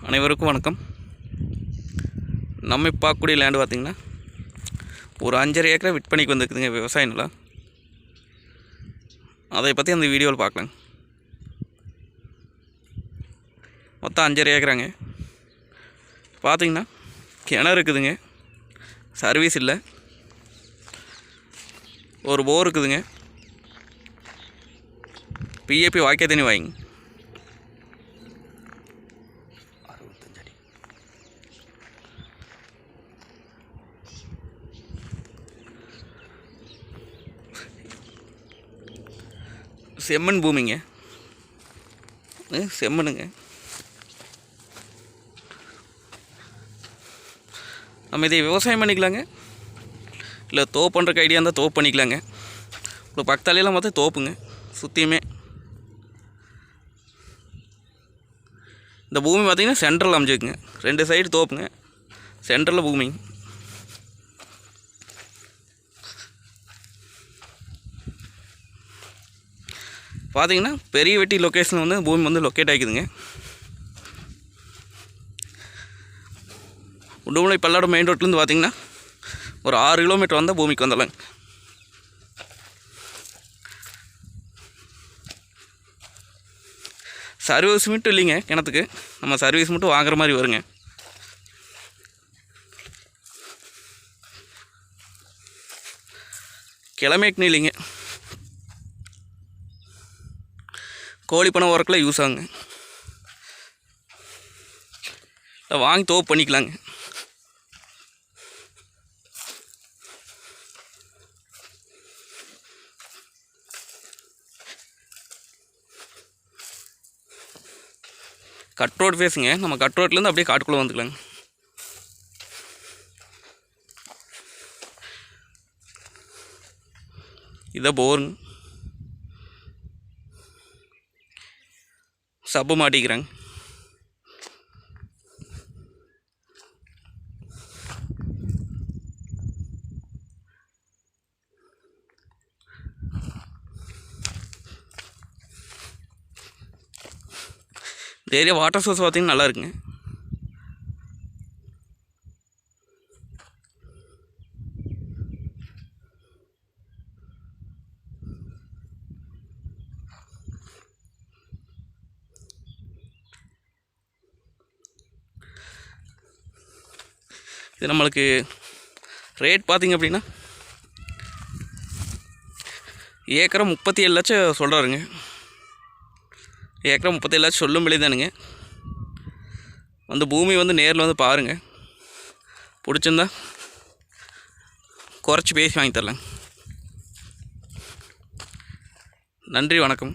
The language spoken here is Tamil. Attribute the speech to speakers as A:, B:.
A: அனைவருக்கும் வணக்கம். நம்ம பார்க்கக்கூடிய லேண்டு பார்த்திங்கன்னா ஒரு 5.5 ஏக்கரை விற்பனைக்கு வந்துருக்குதுங்க. விவசாய நிலம். அதை பற்றி அந்த வீடியோவில் பார்க்கலாங்க. மொத்தம் 5.5 ஏக்கராங்க. பார்த்திங்கன்னா கிணறு இருக்குதுங்க, சர்வீஸ் இல்லை. ஒரு போர் இருக்குதுங்க, பிஏபி வாய்க்கால் தண்ணி வாங்க. செம்மண் பூமிங்க, செம்மண்ணுங்க. நம்ம இதை விவசாயம் பண்ணிக்கலாங்க, இல்லை தோப்பு பண்ணுறக்கு ஐடியா இருந்தால் தோப்பு பண்ணிக்கலாங்க. இப்போ பக்கத்தாலையெல்லாம் பார்த்தா தோப்புங்க சுற்றியுமே. இந்த பூமி பார்த்திங்கன்னா சென்ட்ரல் அமைஞ்சிருக்குங்க. 2 சைடு தோப்புங்க, சென்ட்ரலில் பூமி. பார்த்திங்கன்னா பெரிய வெட்டி லொக்கேஷன் வந்து பூமி வந்து லொக்கேட் ஆகிக்குதுங்க. உடுமலை பல்லாடு மெயின் ரோட்லேருந்து பார்த்திங்கன்னா ஒரு 6 கிலோமீட்டர் வந்தால் பூமிக்கு வந்துடலாங்க. சர்வீஸ் மட்டும் இல்லைங்க கிணத்துக்கு, நம்ம சர்வீஸ் மட்டும் வாங்குற மாதிரி வருங்க. கிழமைக்குன்னு இல்லைங்க, கோழி பண்ண ஒர்க்கில் யூஸ் ஆகுங்க. வாங்கி தோப்பு பண்ணிக்கலாங்க. கட் ரோடு ஃபேஸுங்க. நம்ம கட் ரோட்லேருந்து அப்படியே காட்டுக்குள்ளே வந்துக்கலாங்க. இதை போருங்க, சப்பு மாட்டிக்கிறாங்க. இந்த ஏரியா வாட்டர் சோர்ஸ் பார்த்திங்கன்னா நல்லா இருக்குங்க. இது நம்மளுக்கு ரேட் பார்த்திங்க அப்படின்னா ஏக்கரை 37 லட்சம் சொல்கிறாருங்க. ஏக்கரை 37 லட்சம் சொல்லும் விலை தானுங்க. வந்து பூமி வந்து நேரில் வந்து பாருங்கள், பிடிச்சிருந்தா குறைச்சி பேசி வாங்கி தரலாங்க. நன்றி, வணக்கம்.